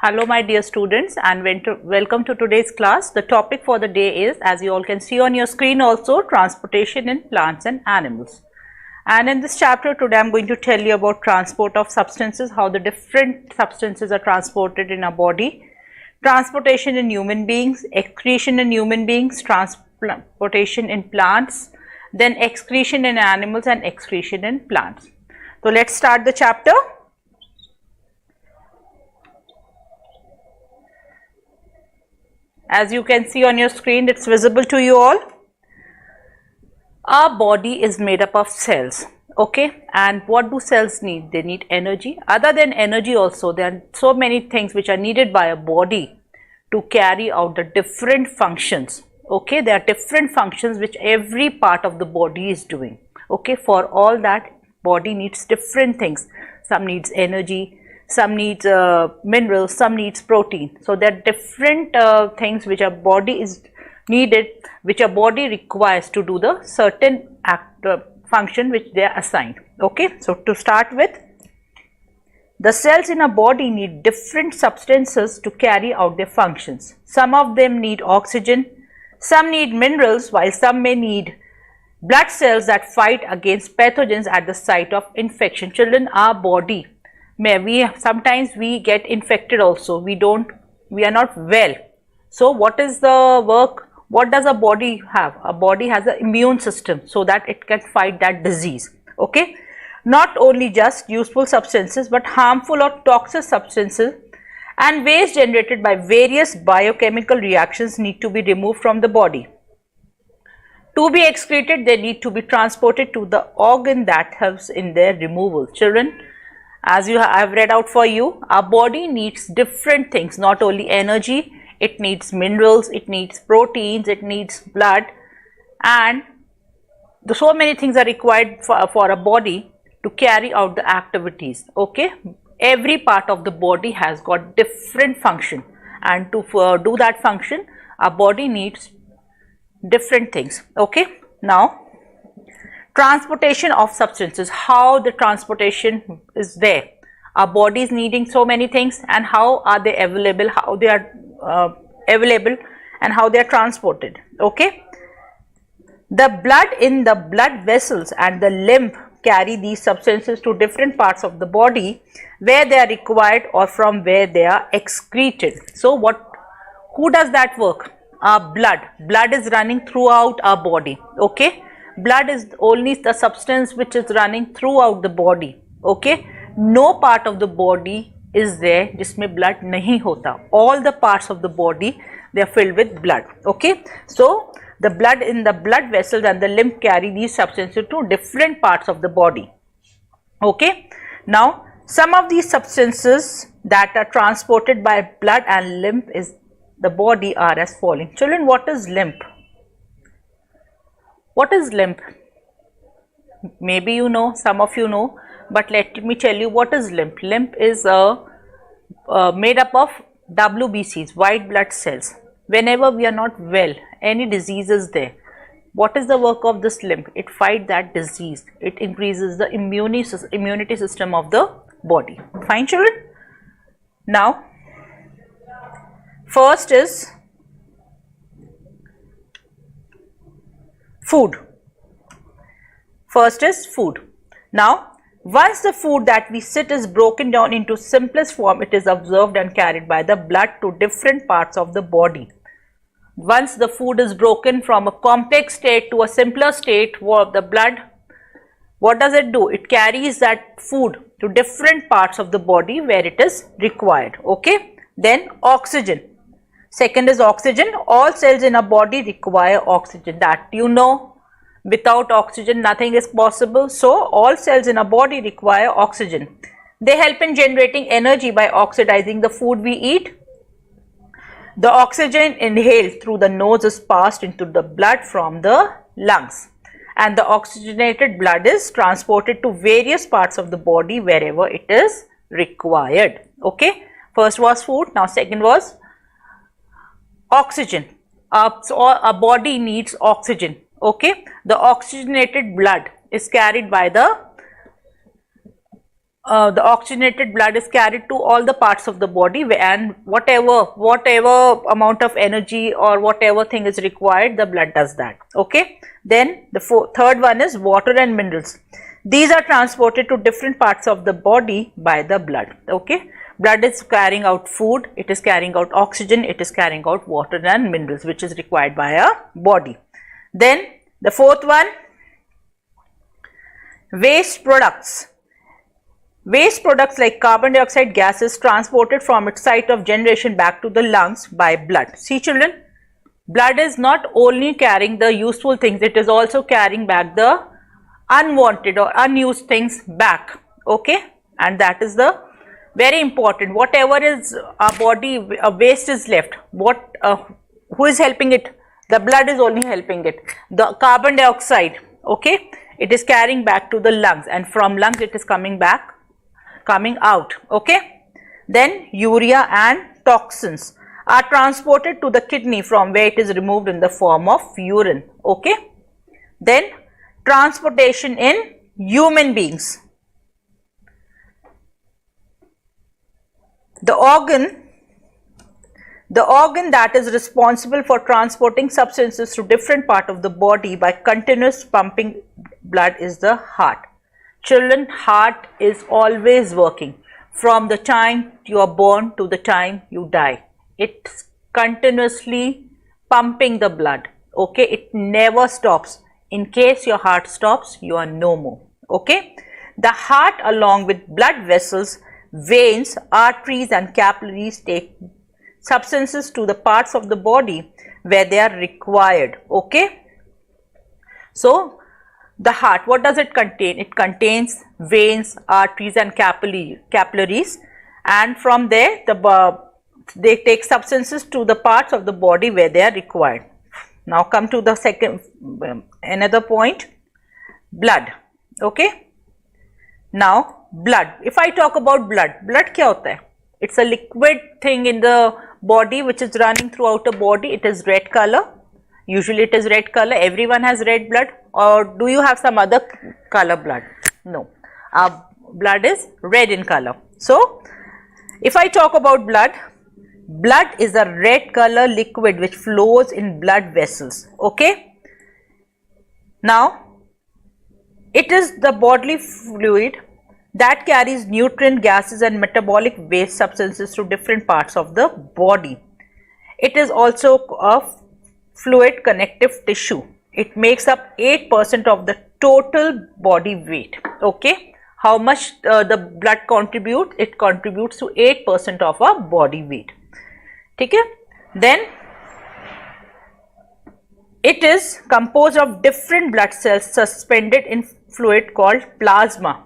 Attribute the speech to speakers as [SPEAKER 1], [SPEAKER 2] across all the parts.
[SPEAKER 1] Hello my dear students, and welcome to today's class. The topic for the day is, as you all can see on your screen also, transportation in plants and animals. And in this chapter today I am going to tell you about transport of substances, how the different substances are transported in our body, transportation in human beings, excretion in human beings, transportation in plants, then excretion in animals and excretion in plants. So let's start the chapter. As you can see on your screen, it's visible to you all. Our body is made up of cells, okay? And what do cells need? They need energy. Other than energy also, there are so many things which are needed by a body to carry out the different functions, okay? There are different functions which every part of the body is doing, okay? For all that, body needs different things. Some needs energy, some needs minerals, some needs protein. So there are different things which our body is needed, which our body requires to do the certain function which they are assigned. Okay, so to start with, the cells in a body need different substances to carry out their functions. Some of them need oxygen, some need minerals, while some may need blood cells that fight against pathogens at the site of infection. Children, our body, sometimes we get infected also, we are not well. So what is the work? What does a body have? A body has an immune system so that it can fight that disease, okay? Not only just useful substances but harmful or toxic substances and waste generated by various biochemical reactions need to be removed from the body. To be excreted, they need to be transported to the organ that helps in their removal. Children, as I have read out for you, our body needs different things, not only energy, it needs minerals, it needs proteins, it needs blood, and so many things are required for a body to carry out the activities, okay? Every part of the body has got different function, and to do that function, our body needs different things, okay? Now, transportation of substances, how the transportation is there. Our body is needing so many things, and how are they available, how they are available and how they are transported, okay? The blood in the blood vessels and the lymph carry these substances to different parts of the body where they are required or from where they are excreted. So who does that work? Our blood is running throughout our body, okay? Blood is only the substance which is running throughout the body, okay? No part of the body is there जिसमें blood नहीं होता. All the parts of the body, they are filled with blood, okay? So the blood in the blood vessels and the lymph carry these substances to different parts of the body, okay? Now some of these substances that are transported by blood and lymph is the body are as following. Children, what is lymph? What is lymph? Maybe you know, some of you know, but let me tell you what is lymph. Lymph is made up of WBCs, white blood cells. Whenever we are not well, any disease is there, what is the work of this lymph? It fights that disease. It increases the immunity system of the body. Fine, children? Now, first is food. First is food. Now, once the food that we sit is broken down into simplest form, it is absorbed and carried by the blood to different parts of the body. Once the food is broken from a complex state to a simpler state of the blood, what does it do? It carries that food to different parts of the body where it is required, okay? Then oxygen. Second is oxygen. All cells in a body require oxygen, that you know. Without oxygen, nothing is possible. So, all cells in a body require oxygen. They help in generating energy by oxidizing the food we eat. The oxygen inhaled through the nose is passed into the blood from the lungs, and the oxygenated blood is transported to various parts of the body wherever it is required. Okay, first was food, now second was oxygen. So a body needs oxygen. Okay, the oxygenated blood is carried by the the oxygenated blood is carried to all the parts of the body, and whatever amount of energy or whatever thing is required, the blood does that. Okay. Then the third one is water and minerals. These are transported to different parts of the body by the blood. Okay. Blood is carrying out food, it is carrying out oxygen, it is carrying out water and minerals, which is required by a body. Then the fourth one, waste products. Waste products like carbon dioxide gas is transported from its site of generation back to the lungs by blood. See children, blood is not only carrying the useful things, it is also carrying back the unwanted or unused things back. Okay, and that is the very important. Whatever is our body waste is left, who is helping it? The blood is only helping it. The carbon dioxide, okay, it is carrying back to the lungs, and from lungs it is coming out. Okay. Then urea and toxins are transported to the kidney, from where it is removed in the form of urine. Okay. Then transportation in human beings. The organ that is responsible for transporting substances to different part of the body by continuous pumping blood is the heart. Children, heart is always working from the time you are born to the time you die. It's continuously pumping the blood. Okay, it never stops. In case your heart stops, you are no more. Okay, the heart, along with blood vessels, veins, arteries and capillaries, take substances to the parts of the body where they are required. Okay, so the heart, what does it contain? It contains veins, arteries and capillaries, and from there they take substances to the parts of the body where they are required. Now come to the second, another point, blood. Okay, now blood, if I talk about blood kya hota hai? It's a liquid thing in the body which is running throughout the body. It is red color. Usually it is red color. Everyone has red blood, or do you have some other color blood? No, our blood is red in color. So if I talk about blood, blood is a red color liquid which flows in blood vessels. Okay, now it is the bodily fluid that carries nutrient, gases and metabolic waste substances to different parts of the body. It is also a fluid connective tissue. It makes up 8% of the total body weight. Okay, how much the blood contributes? It contributes to 8% of our body weight. Okay, then it is composed of different blood cells suspended in fluid called plasma.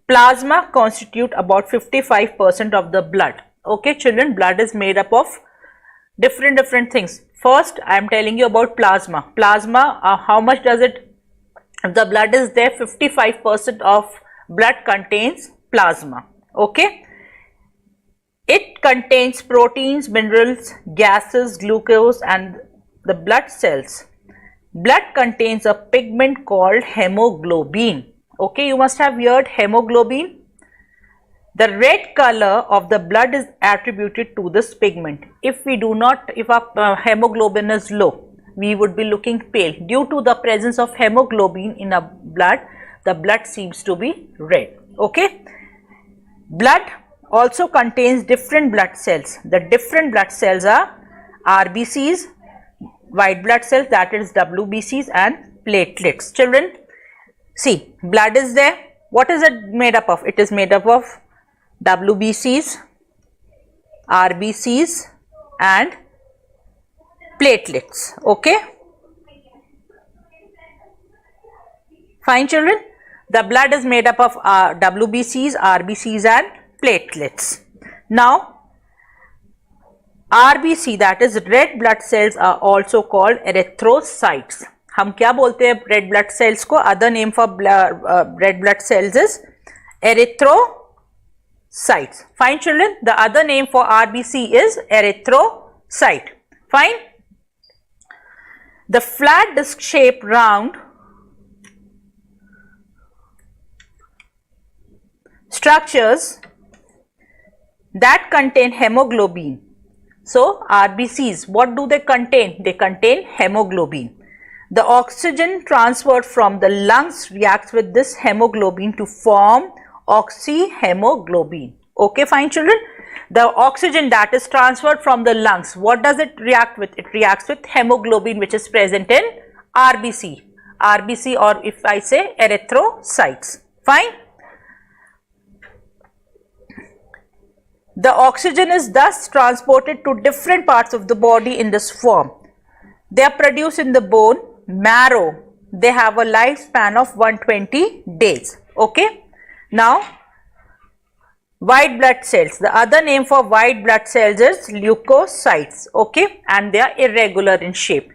[SPEAKER 1] Plasma constitute about 55% of the blood. Okay children, blood is made up of different things. First I am telling you about plasma. Plasma, how much does it, the blood is there, 55% of blood contains plasma. Okay, it contains proteins, minerals, gases, glucose and the blood cells. Blood contains a pigment called hemoglobin. Okay, you must have heard hemoglobin. The red color of the blood is attributed to this pigment. If we do not, if our hemoglobin is low, we would be looking pale. Due to the presence of hemoglobin in our blood, the blood seems to be red. Okay, blood also contains different blood cells. The different blood cells are RBCs, white blood cells, that is WBCs, and platelets. Children, see, blood is there. What is it made up of? It is made up of WBCs, RBCs and platelets. Okay, fine children, the blood is made up of WBCs, RBCs and platelets. Now RBC, that is red blood cells, are also called erythrocytes. हम क्या बोलते हैं red blood cells को? Other name for red blood cells is erythrocytes. Fine children, the other name for RBC is erythrocyte. Fine. The flat disc shaped round structures that contain hemoglobin. So RBCs, what do they contain? They contain hemoglobin. The oxygen transferred from the lungs reacts with this hemoglobin to form oxyhemoglobin. Okay, fine children. The oxygen that is transferred from the lungs, what does it react with? It reacts with hemoglobin, which is present in RBC. RBC, or if I say erythrocytes. Fine. The oxygen is thus transported to different parts of the body in this form. They are produced in the bone marrow. They have a lifespan of 120 days. Okay. Now, white blood cells. The other name for white blood cells is leukocytes. Okay. And they are irregular in shape.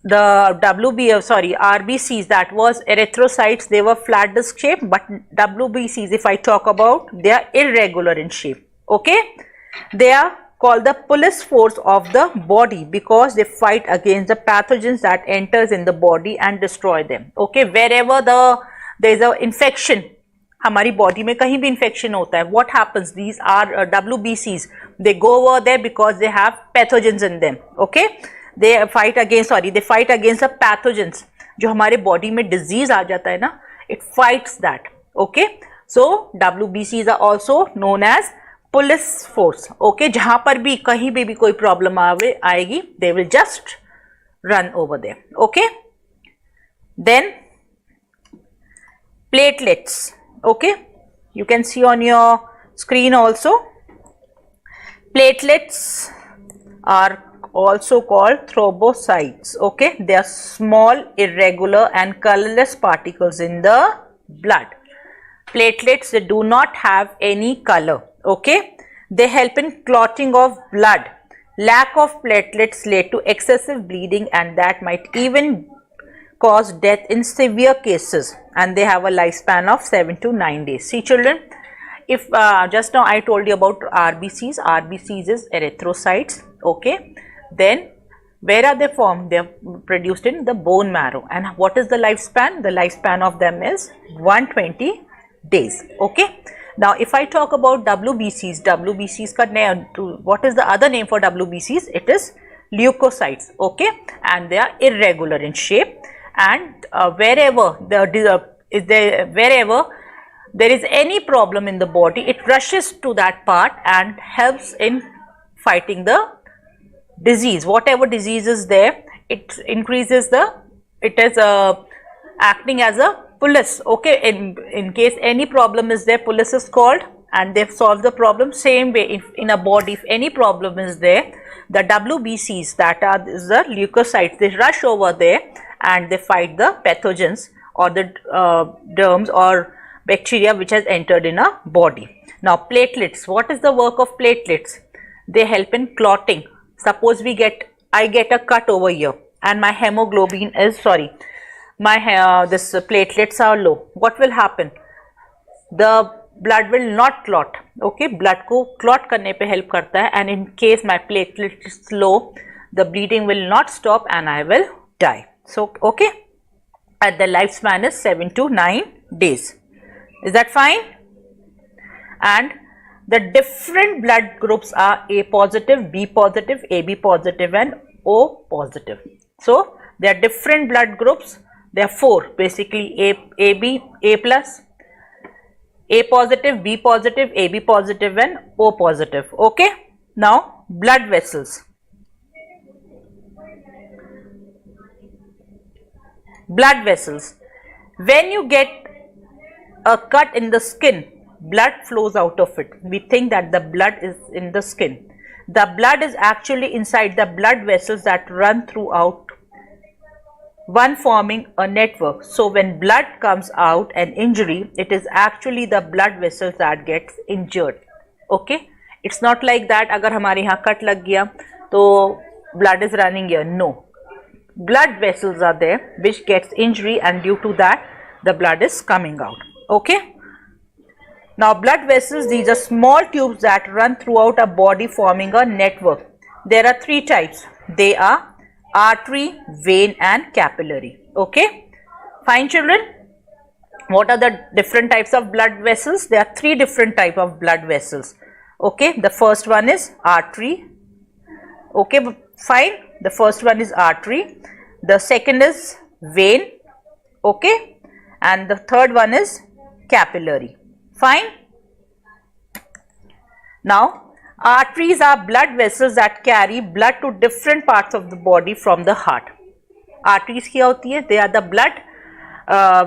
[SPEAKER 1] The RBCs, that was erythrocytes, they were flat disc shape, but WBCs, if I talk about, they are irregular in shape. Okay, they are called the police force of the body because they fight against the pathogens that enters in the body and destroy them. Okay, wherever there is a infection, हमारी body में कहीं भी infection होता है, what happens? These are WBCs. They go over there because they have pathogens in them. Okay, they fight against the pathogens. जो हमारे body में disease आ जाता है ना, it fights that. Okay, so WBCs are also known as police force. Okay, जहां पर भी कहीं भी कोई प्रॉब्लम आएगी, they will just run over there. Okay, then platelets. Okay, you can see on your screen also. Platelets are also called thrombocytes. Okay, they are small, irregular and colorless particles in the blood. Platelets, they do not have any color. Okay, they help in clotting of blood. Lack of platelets lead to excessive bleeding and that might even cause death in severe cases, and they have a lifespan of 7 to 9 days. See children, if just now I told you about RBCs. RBCs is erythrocytes. Okay, then where are they formed? They are produced in the bone marrow. And what is the lifespan? The lifespan of them is 120 days. Okay. Now, if I talk about WBCs, WBCs ka name, what is the other name for WBCs? It is leukocytes. Okay, and they are irregular in shape, and wherever there is any problem in the body, it rushes to that part and helps in fighting the disease. Whatever disease is there, it increases it is acting as a police. Okay, in case any problem is there, police is called and they solve the problem. Same way, if in a body, if any problem is there, the WBCs, that are the leukocytes, they rush over there and they fight the pathogens or the germs or bacteria which has entered in a body. Now platelets, what is the work of platelets? They help in clotting. Suppose I get a cut over here and my hemoglobin is this platelets are low. What will happen? The blood will not clot. Okay, blood को clot करने पे help करता है, and in case my platelet is low, the bleeding will not stop and I will die. So okay, and the lifespan is 7 to 9 days. Is that fine? And the different blood groups are A positive, B positive, AB positive and O positive. So there are different blood groups. There are 4 basically: AB, A plus, A positive, B positive, AB positive and O positive. Okay. Now blood vessels. Blood vessels. When you get a cut in the skin, blood flows out of it. We think that the blood is in the skin. The blood is actually inside the blood vessels that run throughout, one forming a network. So when blood comes out, an injury, it is actually the blood vessels that gets injured. Okay, it's not like that अगर हमारे यहाँ cut लग गया तो blood is running here. No, blood vessels are there which gets injury and due to that the blood is coming out. Okay. Now blood vessels, these are small tubes that run throughout a body forming a network. There are 3 types. They are artery, vein and capillary. Okay, fine children. What are the different types of blood vessels? There are three different type of blood vessels. Okay, the first one is artery. Okay, fine. The first one is artery. The second is vein. Okay, and the third one is capillary. Fine. Now, arteries are blood vessels that carry blood to different parts of the body from the heart. Arteries क्या होती है? They are the blood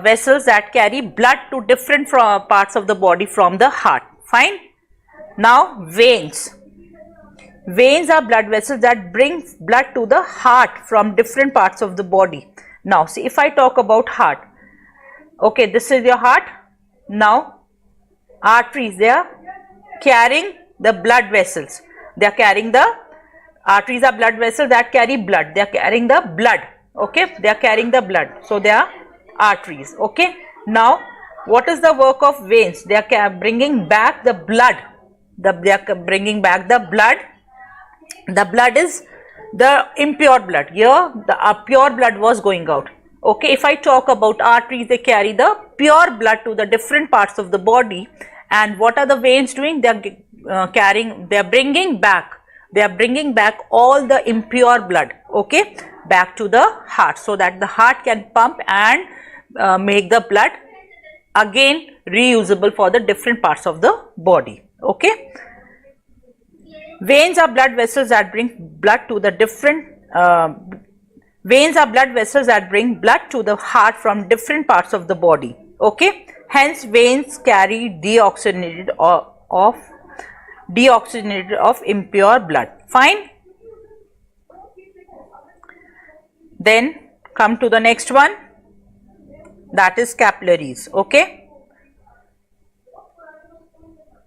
[SPEAKER 1] vessels that carry blood to different parts of the body from the heart. Fine. Now, veins. Veins are blood vessels that bring blood to the heart from different parts of the body. Now, see, if I talk about heart, okay, this is your heart. Now, arteries, they are carrying the blood vessels. They are carrying the, arteries are blood vessels that carry blood. They are carrying the blood. Okay, they are carrying the blood. So, they are arteries. Okay, now what is the work of veins? They are bringing back the blood. They are bringing back the blood. The blood is the impure blood. Here the pure blood was going out. Okay, if I talk about arteries, they carry the pure blood to the different parts of the body. And what are the veins doing? They are they are bringing back all the impure blood, okay, back to the heart, so that the heart can pump and make the blood again reusable for the different parts of the body. Okay, veins are blood vessels that bring blood to the different veins are blood vessels that bring blood to the heart from different parts of the body. Okay, hence veins carry deoxygenated of impure blood. Fine. Then come to the next one, that is capillaries. Okay,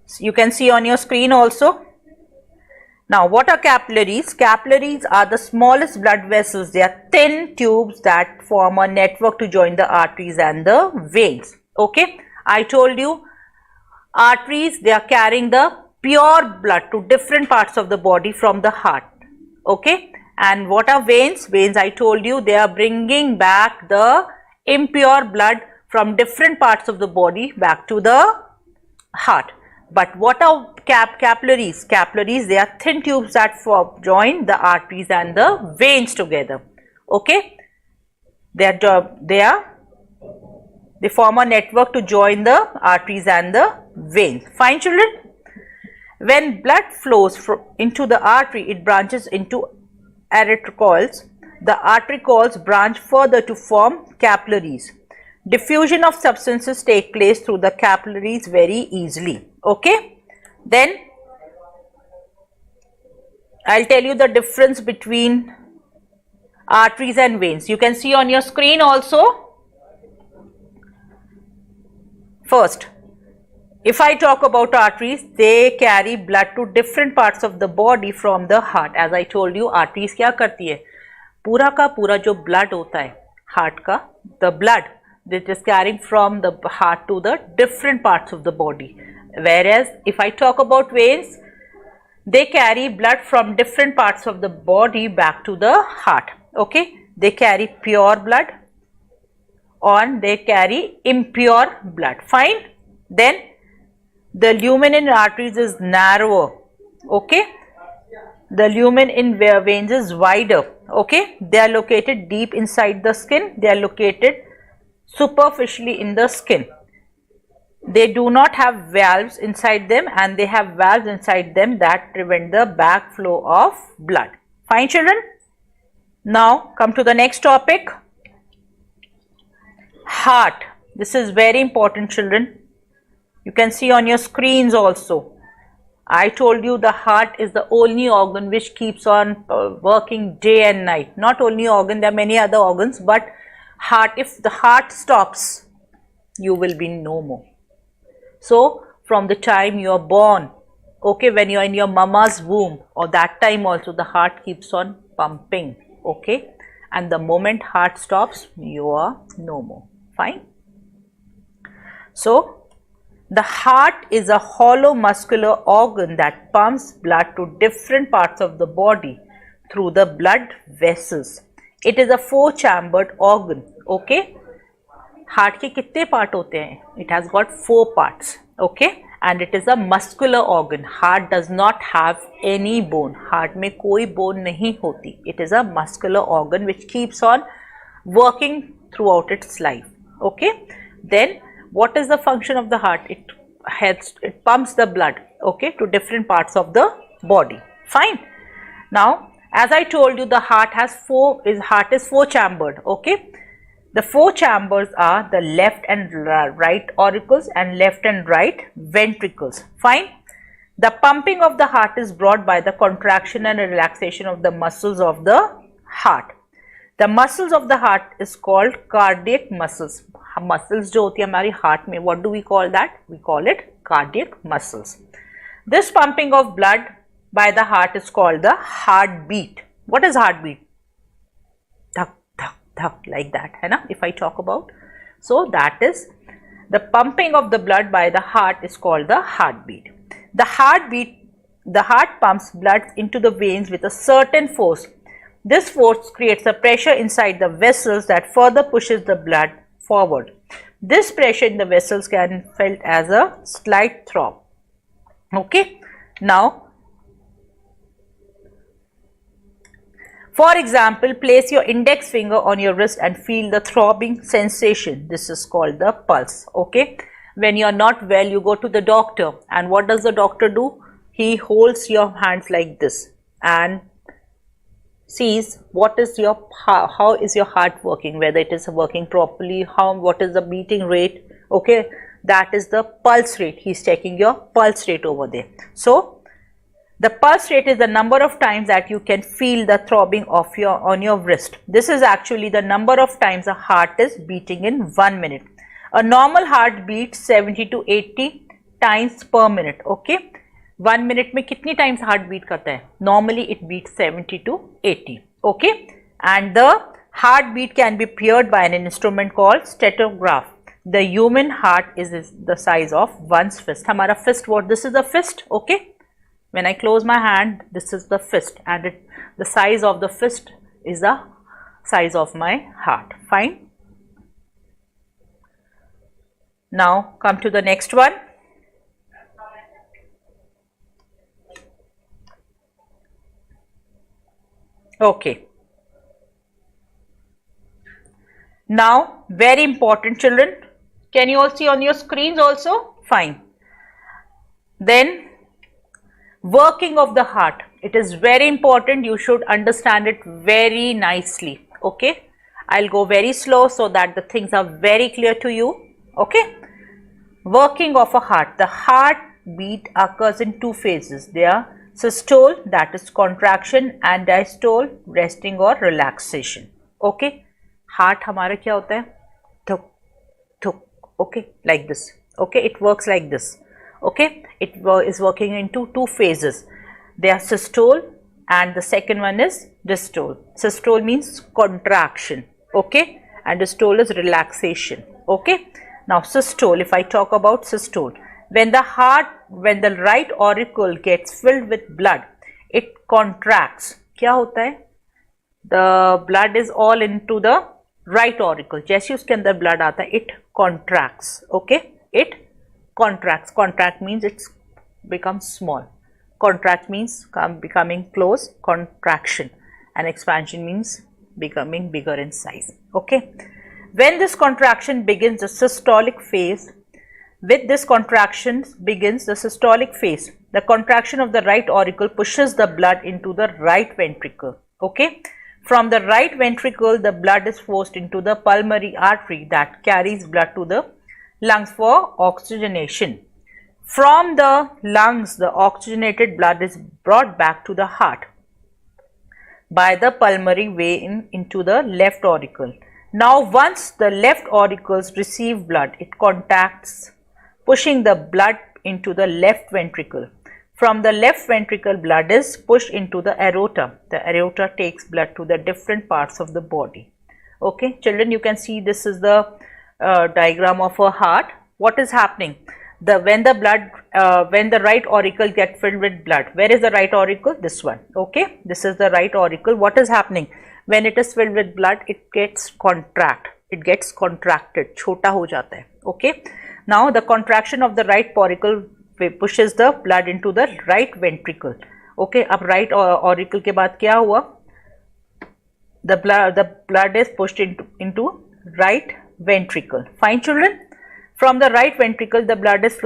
[SPEAKER 1] so you can see on your screen also. Now, what are capillaries? Capillaries are the smallest blood vessels. They are thin tubes that form a network to join the arteries and the veins. Okay, I told you arteries, they are carrying the pure blood to different parts of the body from the heart. Okay, and what are veins? Veins, I told you, they are bringing back the impure blood from different parts of the body back to the heart. But what are capillaries? Capillaries, they are thin tubes that join the arteries and the veins together. Okay, they form a network to join the arteries and the veins. Fine, children. When blood flows into the artery, it branches into arterioles. The arterioles branch further to form capillaries. Diffusion of substances take place through the capillaries very easily. Okay, then I'll tell you the difference between arteries and veins. You can see on your screen also. First, if I talk about arteries, they carry blood to different parts of the body from the heart. As I told you, arteries क्या करती है? पूरा का पूरा जो blood होता है heart का, the blood that is carrying from the heart to the different parts of the body. Whereas if I talk about veins, they carry blood from different parts of the body back to the heart. Okay, they carry pure blood or they carry impure blood. Fine. Then the lumen in arteries is narrower. Okay, the lumen in veins is wider. Okay, they are located deep inside the skin. They are located superficially in the skin. They do not have valves inside them, and they have valves inside them that prevent the backflow of blood. Fine, children. Now come to the next topic. Heart. This is very important, children. You can see on your screens also. I told you the heart is the only organ which keeps on working day and night. Not only organ, there are many other organs, but heart, if the heart stops, you will be no more. So, from the time you are born, okay, when you are in your mama's womb, or that time also, the heart keeps on pumping, okay, and the moment heart stops, you are no more. Fine. So, the heart is a hollow muscular organ that pumps blood to different parts of the body through the blood vessels. It is a four-chambered organ, okay. Heart के कितने part होते हैं? It has got 4 parts, okay, and it is a muscular organ. Heart does not have any bone. Heart में कोई bone नहीं होती. It is a muscular organ which keeps on working throughout its life. Okay, then what is the function of the heart? It helps, it pumps the blood, okay, to different parts of the body. Fine. Now, as I told you, the heart has heart is 4 chambered. Okay, the 4 chambers are the left and right auricles and left and right ventricles. Fine. The pumping of the heart is brought by the contraction and relaxation of the muscles of the heart. The muscles of the heart is called cardiac muscles. Muscles जो होती है हमारी heart में, what do we call that? We call it cardiac muscles. This pumping of blood by the heart is called the heartbeat. What is heartbeat? Dhak, dhak, dhak, like that, है ना? If I talk about, so that is the pumping of the blood by the heart is called the heartbeat. The heart pumps blood into the veins with a certain force. This force creates a pressure inside the vessels that further pushes the blood forward. This pressure in the vessels can be felt as a slight throb. Okay. Now, for example, place your index finger on your wrist and feel the throbbing sensation. This is called the pulse. Okay. When you are not well, you go to the doctor, and what does the doctor do? He holds your hands like this and sees what is your how is your heart working, whether it is working properly, what is the beating rate. Okay, that is the pulse rate. He is checking your pulse rate over there. So the pulse rate is the number of times that you can feel the throbbing of on your wrist. This is actually the number of times a heart is beating in 1 minute. A normal heart beats 70 to 80 times per minute. Okay, 1 minute में कितनी times heart beat करता है? Normally it beat 70 to 80. Okay, and the heart beat can be measured by an instrument called stethograph. The human heart is the size of one's fist. हमारा fist, what this is the fist. Okay, when I close my hand, this is the fist, and the size of the fist is the size of my heart. Fine. Now come to the next one. Okay, now very important, children. Can you all see on your screens also? Fine. Then working of the heart. It is very important. You should understand it very nicely. Okay, I'll go very slow so that the things are very clear to you. Okay, working of a heart. The heartbeat occurs in 2 phases. They are systole, that is contraction, and diastole, resting or relaxation. Okay, heart हमारा क्या होता है? थुक थुक. Okay, like this. Okay, it works like this. Okay, it is working into 2 phases. They are systole and the second one is diastole. Systole means contraction. Okay, and diastole is relaxation. Okay, now systole. If I talk about systole, when the right auricle gets filled with blood, it contracts. क्या होता है? The blood is all into the right auricle. जैसे उसके अंदर blood आता है, it contracts. Okay, it contracts. Contract means it becomes small. Contract means becoming close. Contraction, and expansion means becoming bigger in size. Okay, when this contraction begins, the systolic phase. With this contraction begins the systolic phase. The contraction of the right auricle pushes the blood into the right ventricle. Okay, from the right ventricle, the blood is forced into the pulmonary artery that carries blood to the lungs for oxygenation. From the lungs, the oxygenated blood is brought back to the heart by the pulmonary vein into the left auricle. Now, once the left auricles receive blood, it contracts, pushing the blood into the left ventricle. From the left ventricle, blood is pushed into the aorta. The aorta takes blood to the different parts of the body. Okay, children, you can see this is the diagram of a heart. What is happening? When the right auricle gets filled with blood, where is the right auricle? This one. Okay, this is the right auricle. What is happening? When it is filled with blood, it gets contract. it gets contracted, छोटा हो जाता है. Okay. Now the contraction of the right auricle pushes the blood into the right ventricle. Okay. अब right auricle के बाद क्या हुआ? The blood is pushed into right ventricle. Fine, children. From the right ventricle, the blood is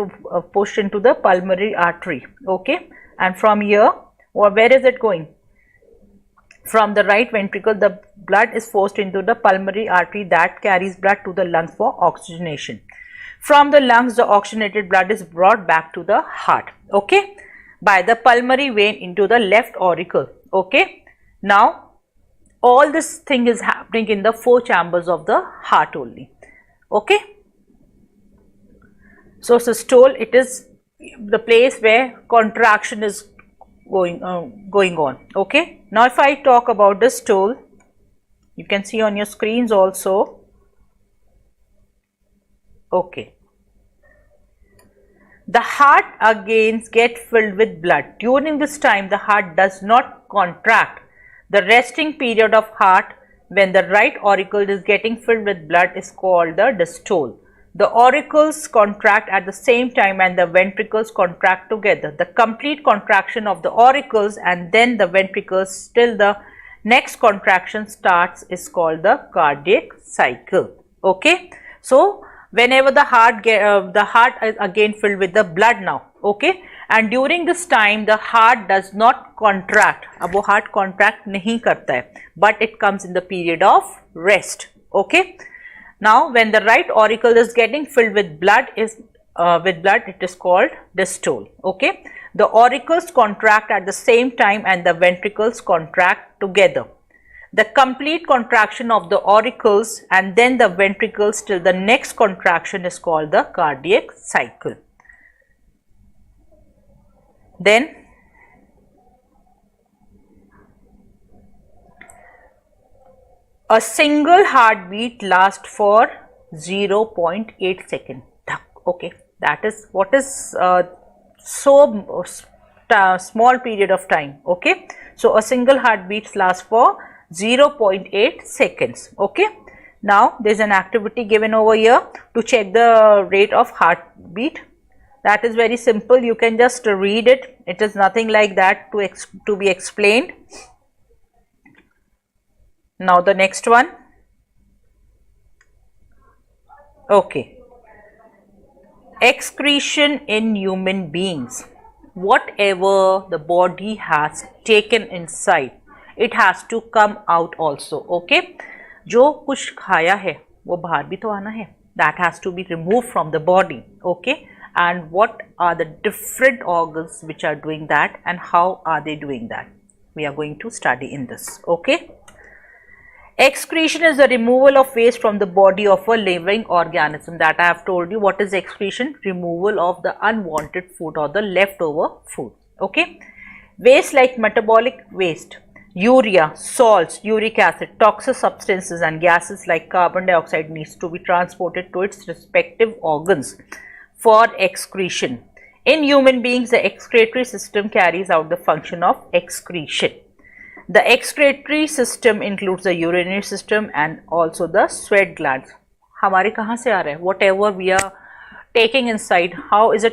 [SPEAKER 1] pushed into the pulmonary artery. Okay. And from here, where is it going? From the right ventricle, the blood is forced into the pulmonary artery that carries blood to the lungs for oxygenation. From the lungs, the oxygenated blood is brought back to the heart. Okay. By the pulmonary vein into the left auricle. Okay. Now, all this thing is happening in the 4 chambers of the heart only. Okay. So systole, it is the place where contraction is going on. Okay. Now if I talk about the stole, you can see on your screens also. Okay. The heart again gets filled with blood. During this time, the heart does not contract. The resting period of heart when the right auricle is getting filled with blood is called the diastole. The auricles contract at the same time and the ventricles contract together. The complete contraction of the auricles and then the ventricles till the next contraction starts is called the cardiac cycle. Okay. So whenever the heart is again filled with the blood now. Okay. And during this time the heart does not contract. अब वो heart contract नहीं करता है, but it comes in the period of rest. Okay. Now, when the right auricle is getting filled with blood, it is called diastole. Okay. The auricles contract at the same time and the ventricles contract together. The complete contraction of the auricles and then the ventricles till the next contraction is called the cardiac cycle. Then a single heartbeat lasts for 0.8 seconds. Okay, that is what is so small period of time. Okay, so a single heartbeat lasts for 0.8 seconds. Okay, now there is an activity given over here to check the rate of heartbeat. That is very simple. You can just read it. It is nothing like that to be explained. Now the next one. Okay. Excretion in human beings. Whatever the body has taken inside, it has to come out also. Okay. जो कुछ खाया है वो बाहर भी तो आना है. That has to be removed from the body. Okay. And what are the different organs which are doing that and how are they doing that? We are going to study in this. Okay. Excretion is the removal of waste from the body of a living organism. That I have told you. What is excretion? Removal of the unwanted food or the leftover food. Okay. Waste like metabolic waste, urea, salts, uric acid, toxic substances and gases like carbon dioxide needs to be transported to its respective organs for excretion. In human beings, the excretory system carries out the function of excretion. The excretory system includes the urinary system and also the sweat glands. हमारे कहाँ से आ रहा है? Whatever we are taking inside, how is it